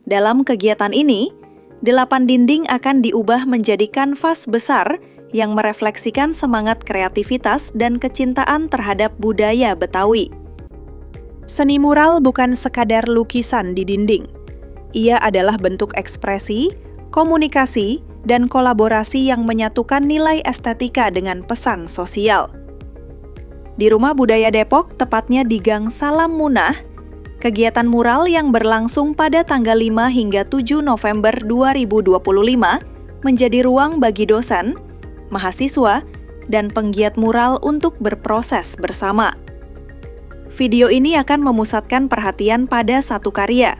Dalam kegiatan ini, 8 dinding akan diubah menjadi kanvas besar yang merefleksikan semangat kreativitas dan kecintaan terhadap budaya Betawi. Seni mural bukan sekadar lukisan di dinding. Ia adalah bentuk ekspresi, komunikasi, dan kolaborasi yang menyatukan nilai estetika dengan pesan sosial. Di Rumah Budaya Depok, tepatnya di Gang Salam Munah, kegiatan mural yang berlangsung pada tanggal 5 hingga 7 November 2025 menjadi ruang bagi dosen, mahasiswa, dan penggiat mural untuk berproses bersama. Video ini akan memusatkan perhatian pada satu karya,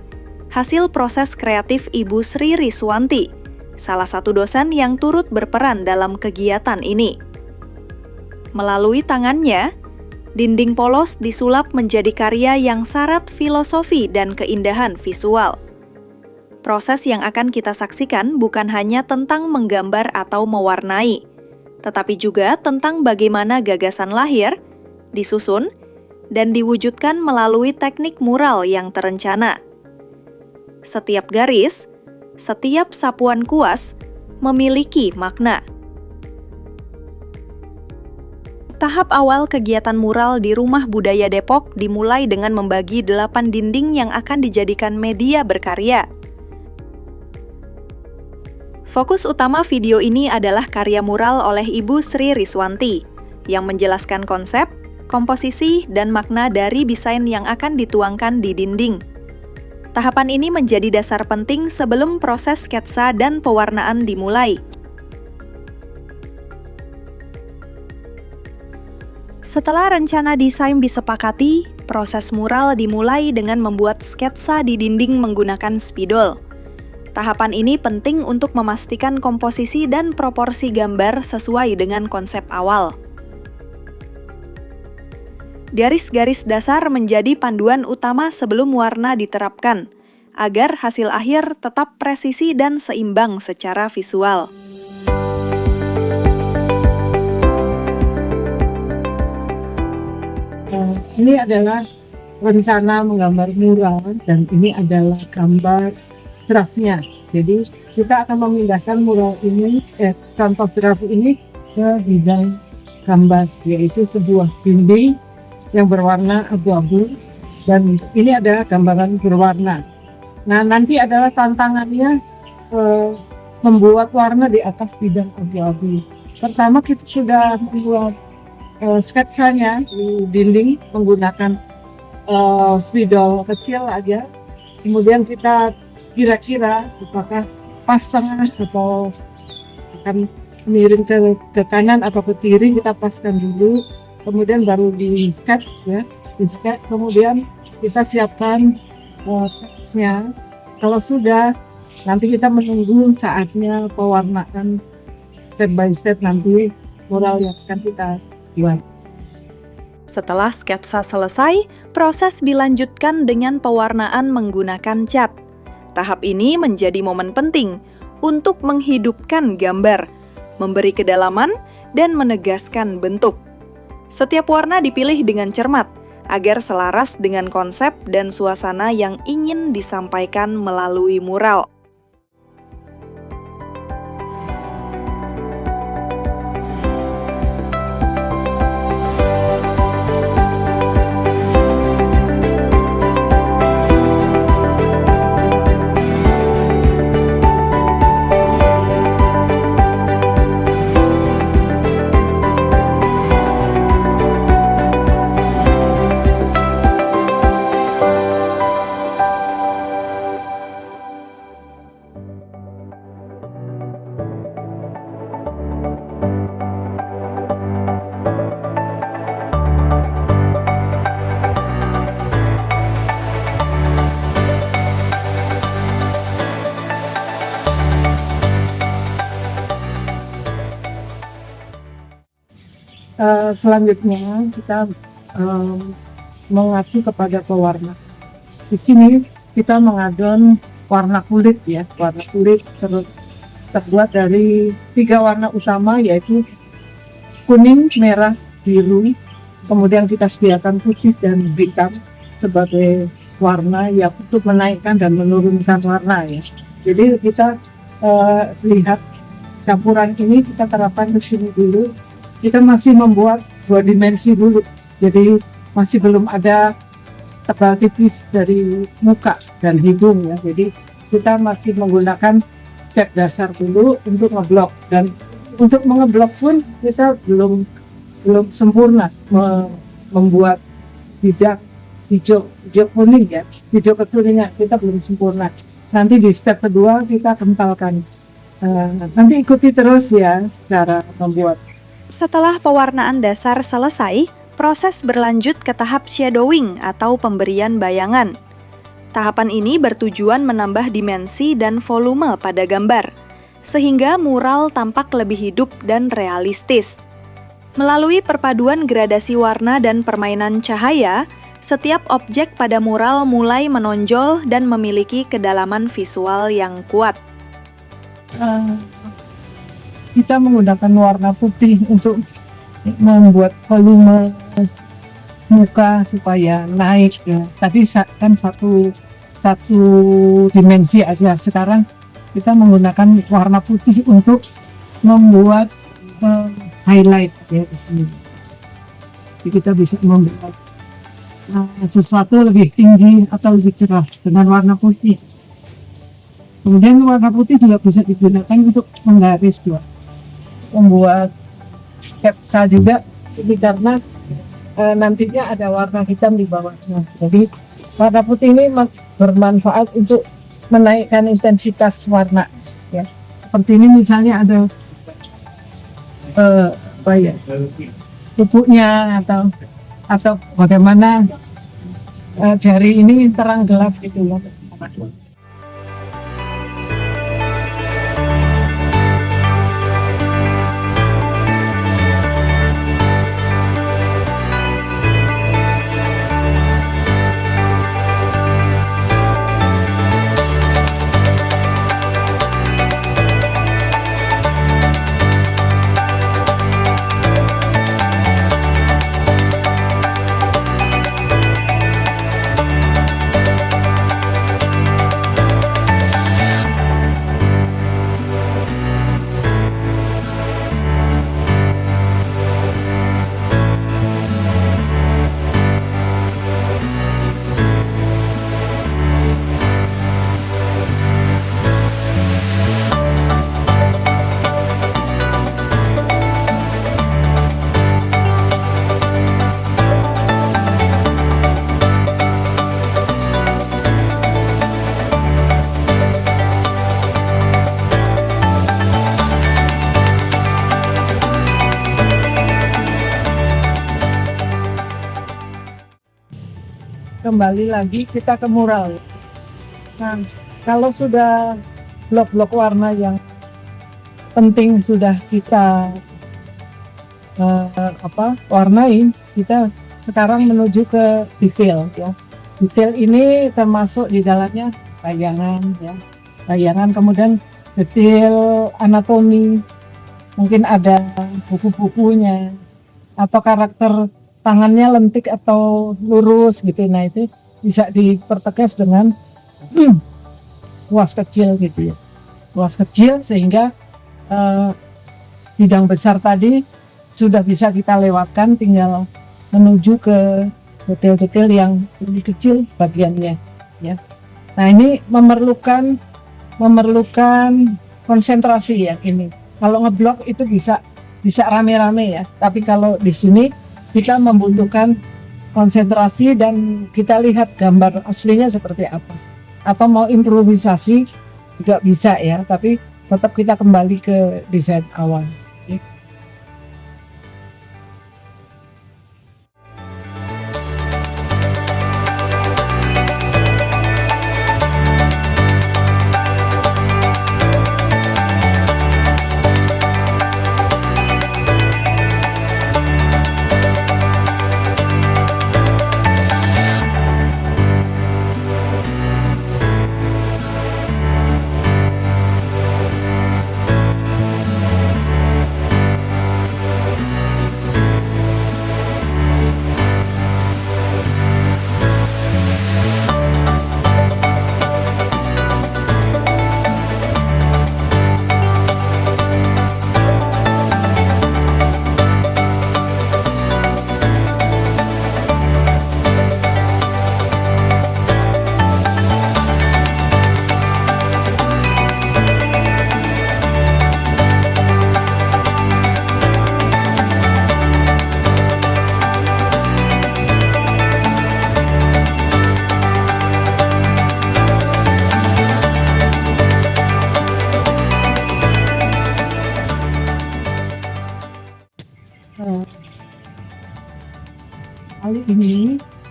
hasil proses kreatif Ibu Sri Riswanti, salah satu dosen yang turut berperan dalam kegiatan ini. Melalui tangannya, dinding polos disulap menjadi karya yang syarat filosofi dan keindahan visual. Proses yang akan kita saksikan bukan hanya tentang menggambar atau mewarnai, tetapi juga tentang bagaimana gagasan lahir, disusun, dan diwujudkan melalui teknik mural yang terencana. Setiap garis, setiap sapuan kuas memiliki makna. Tahap awal kegiatan mural di Rumah Budaya Depok dimulai dengan membagi 8 dinding yang akan dijadikan media berkarya. Fokus utama video ini adalah karya mural oleh Ibu Sri Riswanti, yang menjelaskan konsep, komposisi, dan makna dari desain yang akan dituangkan di dinding. Tahapan ini menjadi dasar penting sebelum proses sketsa dan pewarnaan dimulai. Setelah rencana desain disepakati, proses mural dimulai dengan membuat sketsa di dinding menggunakan spidol. Tahapan ini penting untuk memastikan komposisi dan proporsi gambar sesuai dengan konsep awal. Garis-garis dasar menjadi panduan utama sebelum warna diterapkan, agar hasil akhir tetap presisi dan seimbang secara visual. Ini adalah rencana menggambar mural dan ini adalah gambar draftnya. Jadi kita akan memindahkan mural ini, contoh draft ini ke bidang gambar, yaitu sebuah dinding yang berwarna abu-abu dan ini adalah gambaran berwarna. Nah, nanti adalah tantangannya membuat warna di atas bidang abu-abu. Pertama kita sudah membuat sketsanya di dinding menggunakan spidol kecil aja. Kemudian kita kira-kira apakah pas tengah atau akan miring ke kanan atau ke kiri, kita paskan dulu. Kemudian baru di sketch ya, di sketch. Kemudian kita siapkan teksnya. Kalau sudah, nanti kita menunggu saatnya pewarnaan step by step nanti mural yang akan kita buat. Setelah sketsa selesai, proses dilanjutkan dengan pewarnaan menggunakan cat. Tahap ini menjadi momen penting untuk menghidupkan gambar, memberi kedalaman, dan menegaskan bentuk. Setiap warna dipilih dengan cermat, agar selaras dengan konsep dan suasana yang ingin disampaikan melalui mural. Selanjutnya kita mengacu kepada pewarna. Di sini kita mengadon warna kulit ya, warna kulit terbuat dari 3 warna utama, yaitu kuning, merah, biru. Kemudian kita sediakan putih dan hitam sebagai warna yang untuk menaikkan dan menurunkan warna ya. Jadi kita lihat campuran ini kita terapkan ke sini dulu. Kita masih membuat 2 dimensi dulu. Jadi masih belum ada tebal tipis dari muka dan hidung ya. Jadi kita masih menggunakan cat dasar dulu untuk ngeblok, dan untuk mengeblok pun kita belum sempurna membuat bidang hijau kuning ya, hijau kekuningan kita belum sempurna. Nanti di step kedua kita kentalkan. Nanti ikuti terus ya cara membuat. Setelah pewarnaan dasar selesai, proses berlanjut ke tahap shadowing atau pemberian bayangan. Tahapan ini bertujuan menambah dimensi dan volume pada gambar, sehingga mural tampak lebih hidup dan realistis. Melalui perpaduan gradasi warna dan permainan cahaya, setiap objek pada mural mulai menonjol dan memiliki kedalaman visual yang kuat. Kita menggunakan warna putih untuk membuat volume muka supaya naik ya. Tadi kan satu dimensi aja, sekarang kita menggunakan warna putih untuk membuat highlight ya. Jadi kita bisa membuat sesuatu lebih tinggi atau lebih cerah dengan warna putih. Kemudian warna putih juga bisa digunakan untuk menggaris ya, membuat sketsa juga. Ini karena nantinya ada warna hitam di bawahnya. Jadi warna putih ini bermanfaat untuk menaikkan intensitas warna ya. Seperti ini misalnya ada pupuknya atau bagaimana jari ini terang gelap gitu ya. Kembali lagi kita ke mural. Nah, kalau sudah blok-blok warna yang penting sudah kita warnai, kita sekarang menuju ke detail ya. Detail ini termasuk di dalamnya bayangan ya. Bayangan, kemudian detail anatomi, mungkin ada buku-bukunya atau karakter tangannya lentik atau lurus gitu. Nah, itu bisa dipertegas dengan kuas kecil gitu ya. Kuas kecil sehingga bidang besar tadi sudah bisa kita lewatkan, tinggal menuju ke detail-detail yang lebih kecil bagiannya ya. Nah, ini memerlukan konsentrasi ya ini. Kalau ngeblok itu bisa rame-rame ya. Tapi kalau di sini kita membutuhkan konsentrasi dan kita lihat gambar aslinya seperti apa. Atau mau improvisasi juga bisa ya, tapi tetap kita kembali ke desain awal.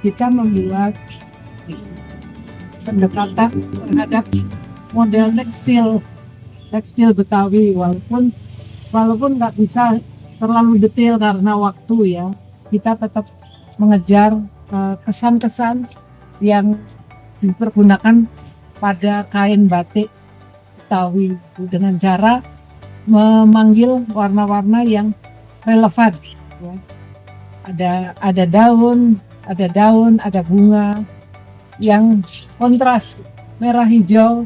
kita membuat pendekatan terhadap model tekstil Betawi, walaupun nggak bisa terlalu detail karena waktu ya, kita tetap mengejar kesan-kesan yang dipergunakan pada kain batik Betawi dengan cara memanggil warna-warna yang relevan ya. Ada daun, ada bunga yang kontras, merah hijau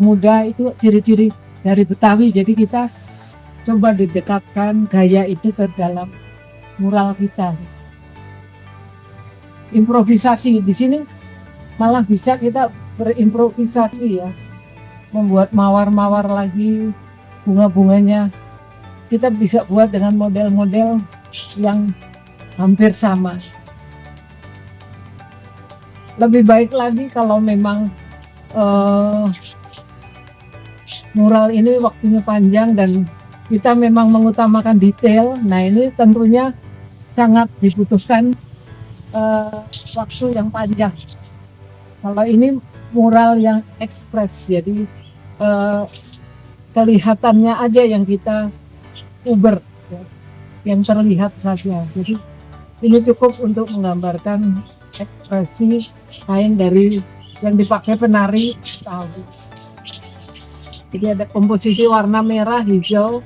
muda, itu ciri-ciri dari Betawi. Jadi kita coba didekatkan gaya itu ke dalam mural kita. Improvisasi di sini malah bisa kita berimprovisasi ya, membuat mawar-mawar lagi, bunga-bunganya kita bisa buat dengan model-model yang hampir sama. Lebih baik lagi kalau memang mural ini waktunya panjang dan kita memang mengutamakan detail. Nah, ini tentunya sangat dibutuhkan waktu yang panjang. Kalau ini mural yang ekspres, jadi kelihatannya aja yang kita uber ya, yang terlihat saja. Jadi ini cukup untuk menggambarkan ekspresi kain dari yang dipakai penari Betawi. Jadi ada komposisi warna merah, hijau,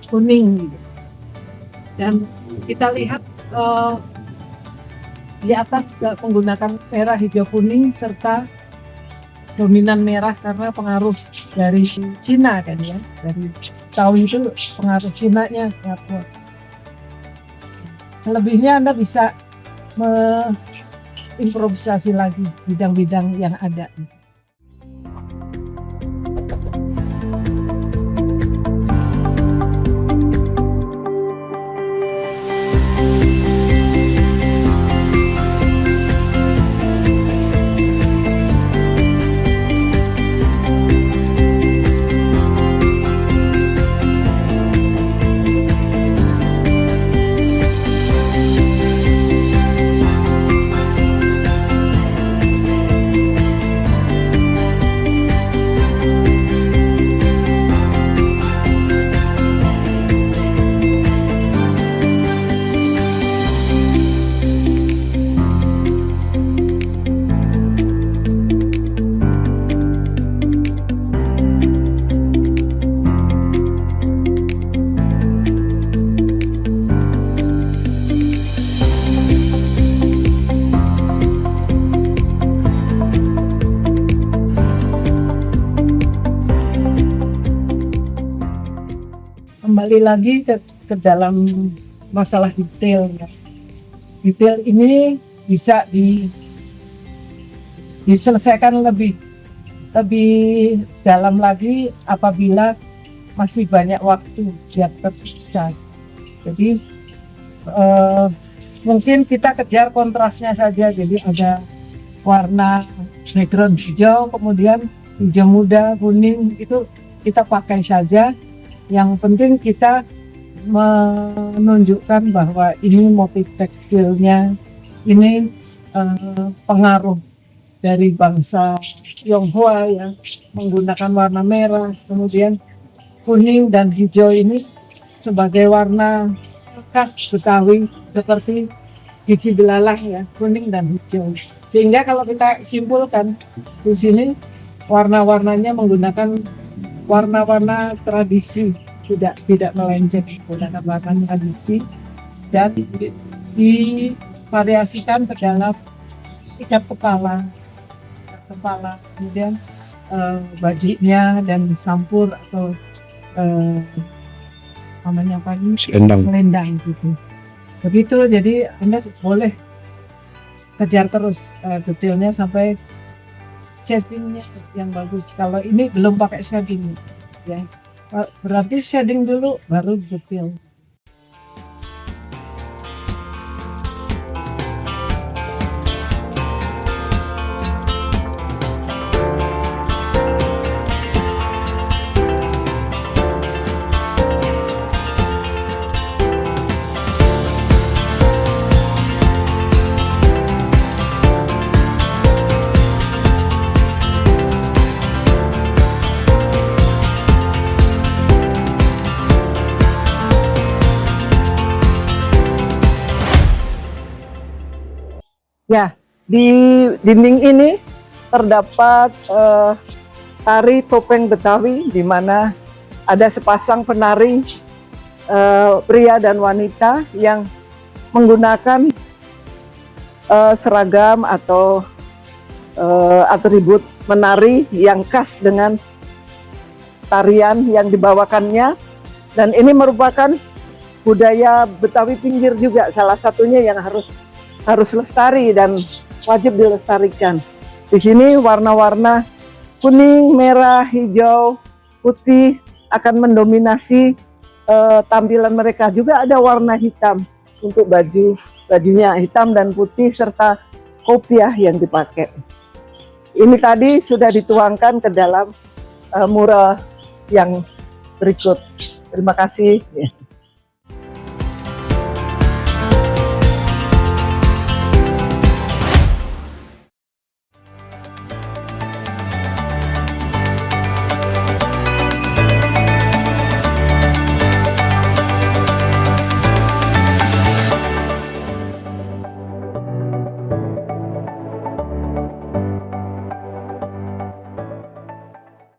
kuning gitu. Dan kita lihat di atas juga menggunakan merah, hijau, kuning serta dominan merah karena pengaruh dari Cina kan ya. Dari Betawi itu pengaruh Cina-nya sangat kuat. Selebihnya Anda bisa improvisasi lagi bidang-bidang yang ada. Kembali lagi ke dalam masalah detail ya. Detail ini bisa diselesaikan lebih dalam lagi apabila masih banyak waktu yang tersisa. Jadi mungkin kita kejar kontrasnya saja. Jadi ada warna background hijau, kemudian hijau muda, kuning, itu kita pakai saja. Yang penting kita menunjukkan bahwa ini motif tekstilnya, ini pengaruh dari bangsa Tionghoa yang menggunakan warna merah, kemudian kuning dan hijau ini sebagai warna khas Betawi seperti gigi belalang ya, kuning dan hijau. Sehingga kalau kita simpulkan di sini warna-warnanya menggunakan warna-warna tradisi, tidak melenceng, menggunakan warna tradisi dan divariasikan ke dalam ikat kepala, kemudian bajunya dan sampur atau namanya apa ini? Selendang gitu. Begitu, jadi Anda boleh kejar terus detailnya sampai shadingnya yang bagus. Kalau ini belum pakai shading ya, berarti shading dulu baru detail. Ya, di dinding ini terdapat tari topeng Betawi, di mana ada sepasang penari pria dan wanita yang menggunakan seragam atau atribut menari yang khas dengan tarian yang dibawakannya, dan ini merupakan budaya Betawi pinggir juga, salah satunya yang harus lestari dan wajib dilestarikan. Di sini warna-warna kuning, merah, hijau, putih akan mendominasi tampilan mereka. Juga ada warna hitam untuk bajunya hitam dan putih serta kopiah yang dipakai. Ini tadi sudah dituangkan ke dalam mural yang berikut. Terima kasih.